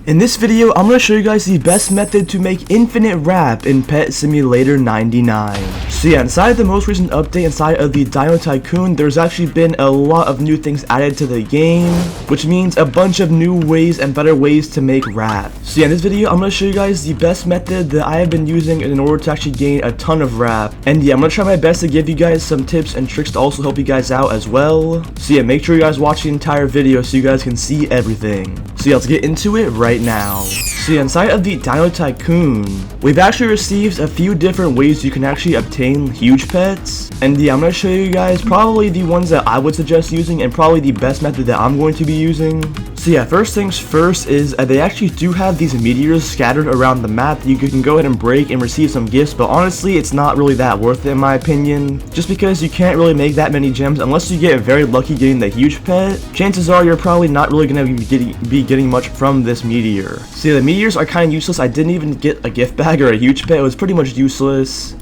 In this video, I'm going to show you guys the best method to make infinite wrap in Pet Simulator 99. So yeah, inside the most recent update inside of the Dino Tycoon, there's actually been a lot of new things added to the game, which means a bunch of new ways and better ways to make wrap. So yeah, in this video, I'm going to show you guys the best method that I have been using in order to actually gain a ton of wrap. And yeah, I'm going to try my best to give you guys some tips and tricks to also help you guys out as well. So yeah, make sure you guys watch the entire video so you guys can see everything. So yeah, let's get into it right now. So yeah, inside of the Dino Tycoon, we've actually received a few different ways you can actually obtain huge pets. And yeah, I'm going to show you guys probably the ones that I would suggest using and probably the best method that I'm going to be using. So yeah, first things first is they actually do have these meteors scattered around the map that you can go ahead and break and receive some gifts, but honestly it's not really that worth it in my opinion, just because you can't really make that many gems unless you get very lucky getting the huge pet. Chances are you're probably not really going to be getting much from this meteor. So yeah, the meteors are kind of useless. I didn't even get a gift bag or a huge pet. It was pretty much useless.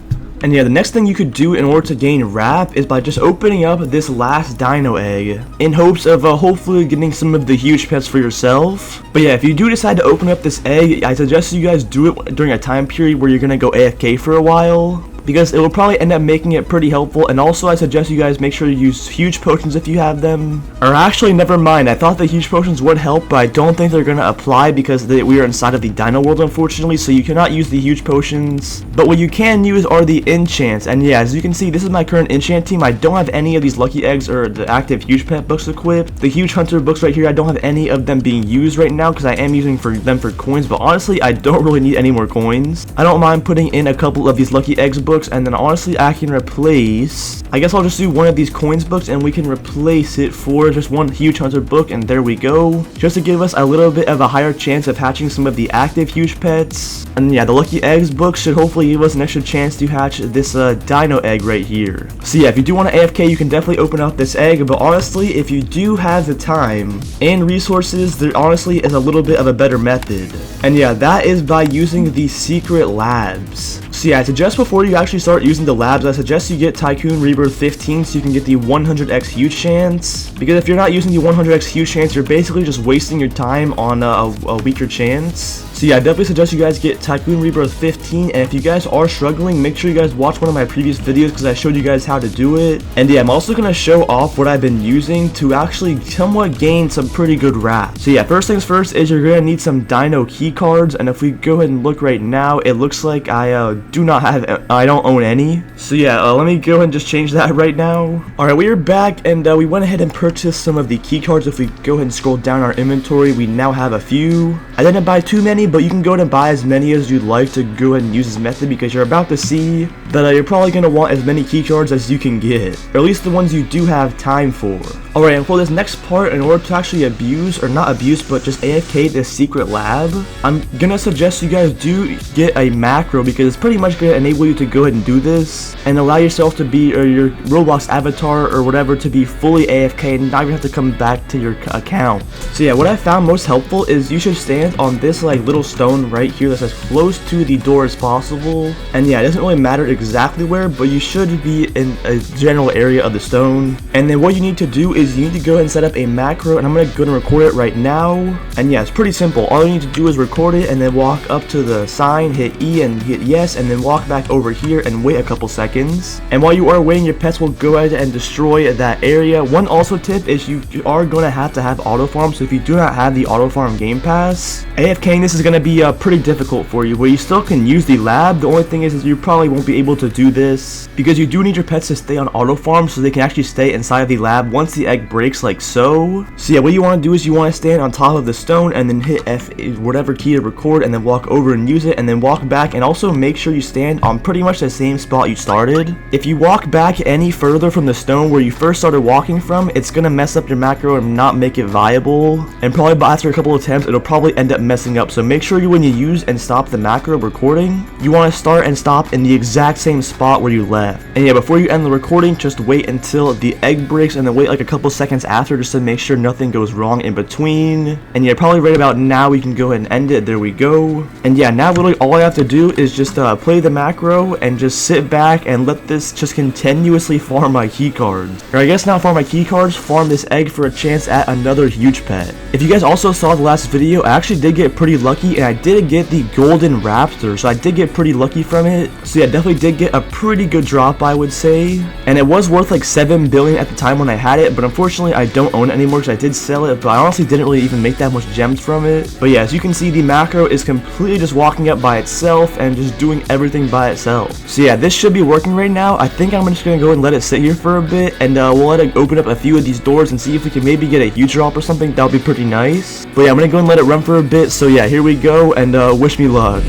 And yeah, the next thing you could do in order to gain wrap is by just opening up this last dino egg in hopes of hopefully getting some of the huge pets for yourself. But yeah, if you do decide to open up this egg, I suggest you guys do it during a time period where you're gonna go AFK for a while, because it will probably end up making it pretty helpful. And also I suggest you guys make sure you use huge potions if you have them. Or actually, never mind, I thought the huge potions would help, but I don't think they're gonna apply because we are inside of the dino world unfortunately, so you cannot use the huge potions. But what you can use are the enchants. And yeah, as you can see, this is my current enchant team. I don't have any of these lucky eggs or the active huge pet books equipped. The huge hunter books right here, I don't have any of them being used right now because I am using them for coins, but honestly I don't really need any more coins. I don't mind putting in a couple of these lucky eggs books, and then honestly I can replace, I guess I'll just do one of these coins books and we can replace it for just one huge hunter book, and there we go, just to give us a little bit of a higher chance of hatching some of the active huge pets. And yeah, the lucky eggs book should hopefully give us an extra chance to hatch this dino egg right here. So yeah, if you do want to AFK, you can definitely open up this egg, but honestly if you do have the time and resources, there honestly is a little bit of a better method. And yeah, that is by using the secret labs. So yeah, I suggest before you actually start using the labs, I suggest you get Tycoon Rebirth 15 so you can get the 100x huge chance, because if you're not using the 100x huge chance, you're basically just wasting your time on a weaker chance. So yeah, I definitely suggest you guys get Tycoon Rebirth 15, and if you guys are struggling, make sure you guys watch one of my previous videos because I showed you guys how to do it. And yeah, I'm also going to show off what I've been using to actually somewhat gain some pretty good wrap. So yeah, first things first is you're going to need some dino key cards, and if we go ahead and look right now, it looks like I don't own any. So yeah, let me go ahead and just change that right now. Alright, we are back, and we went ahead and purchased some of the key cards. If we go ahead and scroll down our inventory, we now have a few. I didn't buy too many, but you can go ahead and buy as many as you'd like to go ahead and use this method, because you're about to see that you're probably going to want as many key cards as you can get, or at least the ones you do have time for. Alright, and for this next part, in order to actually abuse, or not abuse, but just AFK this secret lab, I'm gonna suggest you guys do get a macro, because it's pretty much gonna enable you to go ahead and do this and allow yourself to be, or your Roblox avatar or whatever, to be fully AFK and not even have to come back to your account. So yeah, what I found most helpful is you should stand on this like little stone right here that's as close to the door as possible. And yeah, it doesn't really matter exactly where, but you should be in a general area of the stone. And then what you need to do is you need to go ahead and set up a macro, and I'm gonna go and record it right now. And yeah, it's pretty simple. All you need to do is record it and then walk up to the sign, hit E and hit yes, and then walk back over here and wait a couple seconds. And while you are waiting, your pets will go ahead and destroy that area. One also tip is you are going to have auto farm, so if you do not have the auto farm game pass, AFKing this is going to be pretty difficult for you, where you still can use the lab. The only thing is you probably won't be able to do this because you do need your pets to stay on auto farm so they can actually stay inside of the lab once the egg breaks, like so. So yeah, what you want to do is you want to stand on top of the stone and then hit F, whatever key to record, and then walk over and use it, and then walk back, and also make sure you stand on pretty much the same spot you started. If you walk back any further from the stone where you first started walking from, it's gonna mess up your macro and not make it viable, and probably after a couple of attempts it'll probably end up messing up. So make sure when you use and stop the macro recording, you want to start and stop in the exact same spot where you left. And yeah, before you end the recording, just wait until the egg breaks, and then wait like a couple couple seconds after just to make sure nothing goes wrong in between. And yeah, probably right about now we can go ahead and end it. There we go. And yeah, now literally all I have to do is just play the macro and just sit back and let this just continuously farm my key cards. Or I guess not farm my key cards, farm this egg for a chance at another huge pet. If you guys also saw the last video, I actually did get pretty lucky and I did get the golden raptor, so I did get pretty lucky from it. So yeah, definitely did get a pretty good drop, I would say. And it was worth like 7 billion at the time when I had it, but unfortunately I don't own it anymore because I did sell it, but I honestly didn't really even make that much gems from it. But yeah, as you can see, the macro is completely just walking up by itself and just doing everything by itself. So yeah, this should be working right now. I think I'm just gonna go and let it sit here for a bit, and we'll let it open up a few of these doors and see if we can maybe get a huge drop or something. That would be pretty nice. But yeah, I'm gonna go and let it run for a bit. So yeah, here we go, and wish me luck.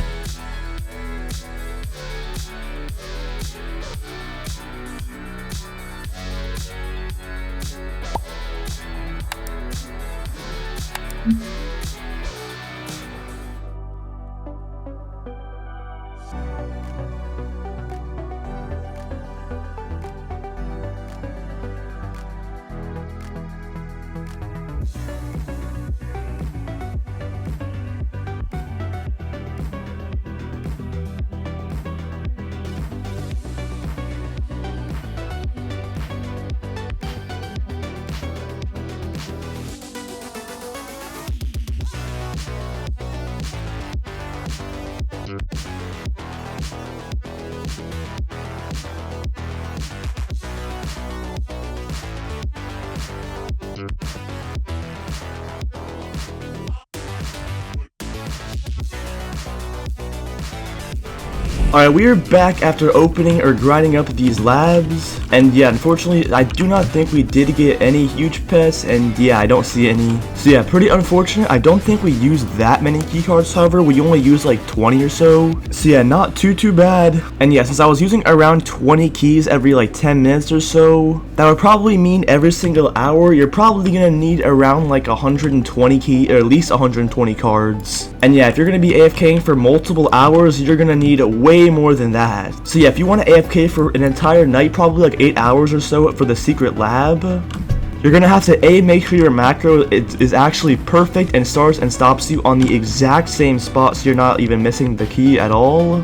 Alright, we are back after opening or grinding up these labs, and yeah, unfortunately, I do not think we did get any huge pets, and yeah, I don't see any. So yeah, pretty unfortunate. I don't think we used that many keycards, however, we only used like 20 or so. So yeah, not too bad. And yeah, since I was using around 20 keys every like 10 minutes or so, that would probably mean every single hour, you're probably gonna need around like 120 key, or at least 120 cards. And yeah, if you're gonna be AFKing for multiple hours, you're gonna need way more than that. So yeah, if you want to AFK for an entire night, probably like 8 hours or so for the secret lab, you're gonna have to make sure your macro is actually perfect and starts and stops you on the exact same spot, so you're not even missing the key at all.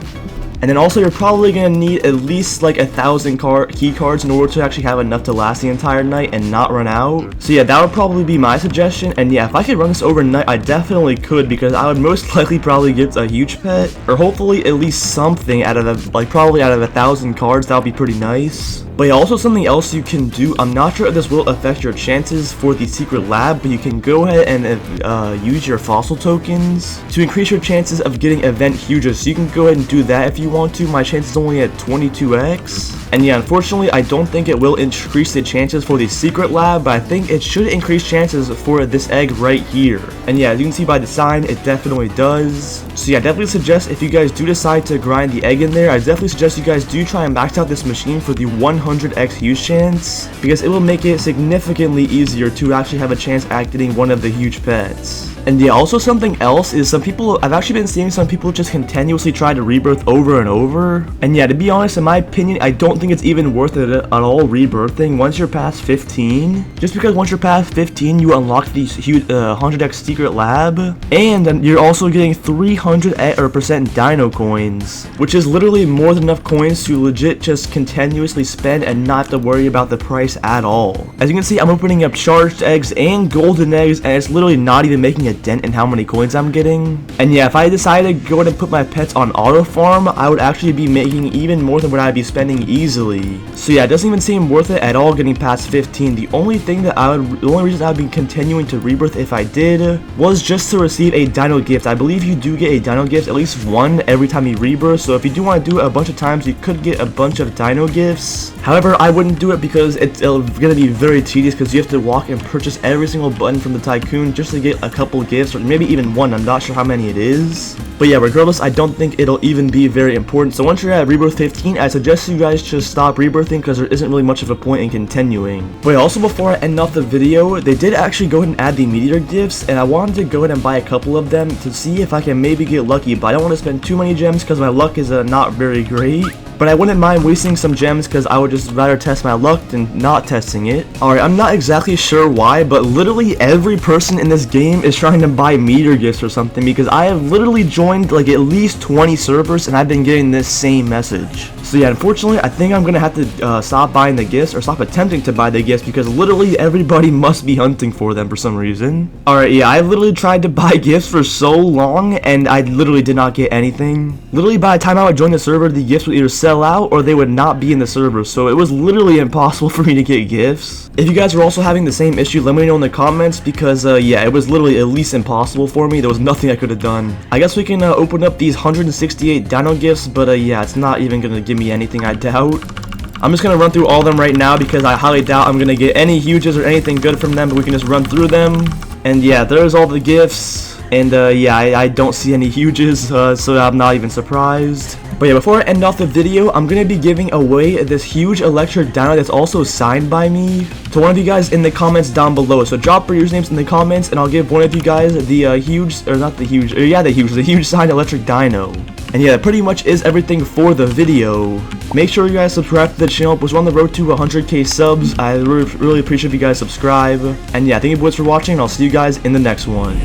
And then also you're probably going to need at least like 1,000 key cards in order to actually have enough to last the entire night and not run out. So yeah, that would probably be my suggestion. And yeah, if I could run this overnight, I definitely could, because I would most likely probably get a huge pet, or hopefully at least something out of the, like probably out of 1,000 cards. That would be pretty nice. But yeah, also something else you can do, I'm not sure if this will affect your chances for the secret lab, but you can go ahead and use your fossil tokens to increase your chances of getting event huges. So you can go ahead and do that if you want to. My chance is only at 22x. And yeah, unfortunately, I don't think it will increase the chances for the secret lab, but I think it should increase chances for this egg right here. And yeah, as you can see by the sign, it definitely does. So yeah, I definitely suggest if you guys do decide to grind the egg in there, I definitely suggest you guys do try and max out this machine for the 100x huge chance, because it will make it significantly easier to actually have a chance at getting one of the huge pets. And yeah, also something else is I've actually been seeing some people just continuously try to rebirth over and over. And yeah, to be honest, in my opinion, I don't think it's even worth it at all rebirthing once you're past 15. Just because once you're past 15, you unlock these huge 100x secret lab, and you're also getting 300% dino coins, which is literally more than enough coins to legit just continuously spend and not have to worry about the price at all. As you can see, I'm opening up charged eggs and golden eggs, and it's literally not even making a dent in how many coins I'm getting. And yeah, if I decided to go ahead and put my pets on auto farm, I would actually be making even more than what I'd be spending easily. So yeah, it doesn't even seem worth it at all getting past 15. The only reason I would be continuing to rebirth if I did was just to receive a dino gift. I believe you do get a dino gift, at least one every time you rebirth, so if you do want to do it a bunch of times, you could get a bunch of dino gifts. However, I wouldn't do it because it's going to be very tedious, because you have to walk and purchase every single button from the tycoon just to get a couple gifts, or maybe even one. I'm not sure how many it is. But yeah, regardless, I don't think it'll even be very important. So once you're at rebirth 15, I suggest you guys just stop rebirthing, because there isn't really much of a point in continuing. But yeah, also before I end off the video, they did actually go ahead and add the meteor gifts, and I wanted to go ahead and buy a couple of them to see if I can maybe get lucky, but I don't want to spend too many gems because my luck is not very great. but I wouldn't mind wasting some gems because I would just rather test my luck than not testing it. Alright, I'm not exactly sure why, but literally every person in this game is trying to buy meter gifts or something because I have literally joined like at least 20 servers and I've been getting this same message. So yeah, unfortunately, I think I'm gonna have to stop buying the gifts or stop attempting to buy the gifts because literally everybody must be hunting for them for some reason. Alright, yeah, I literally tried to buy gifts for so long and I literally did not get anything. Literally by the time I would join the server, the gifts would either sell out or they would not be in the server, so it was literally impossible for me to get gifts. If you guys are also having the same issue, let me know in the comments because yeah, it was literally at least impossible for me. There was nothing I could have done. I guess we can open up these 168 dino gifts, but yeah, it's not even gonna give me anything, I doubt. I'm just gonna run through all of them right now because I highly doubt I'm gonna get any huges or anything good from them, but we can just run through them. And yeah, there's all the gifts. And yeah, I don't see any huges, so I'm not even surprised. But yeah, before I end off the video, I'm going to be giving away this huge electric dino that's also signed by me to one of you guys in the comments down below. So drop your usernames in the comments and I'll give one of you guys the the huge signed electric dino. And yeah, that pretty much is everything for the video. Make sure you guys subscribe to the channel because we're on the road to 100k subs. I really appreciate if you guys subscribe. And yeah, thank you boys for watching and I'll see you guys in the next one.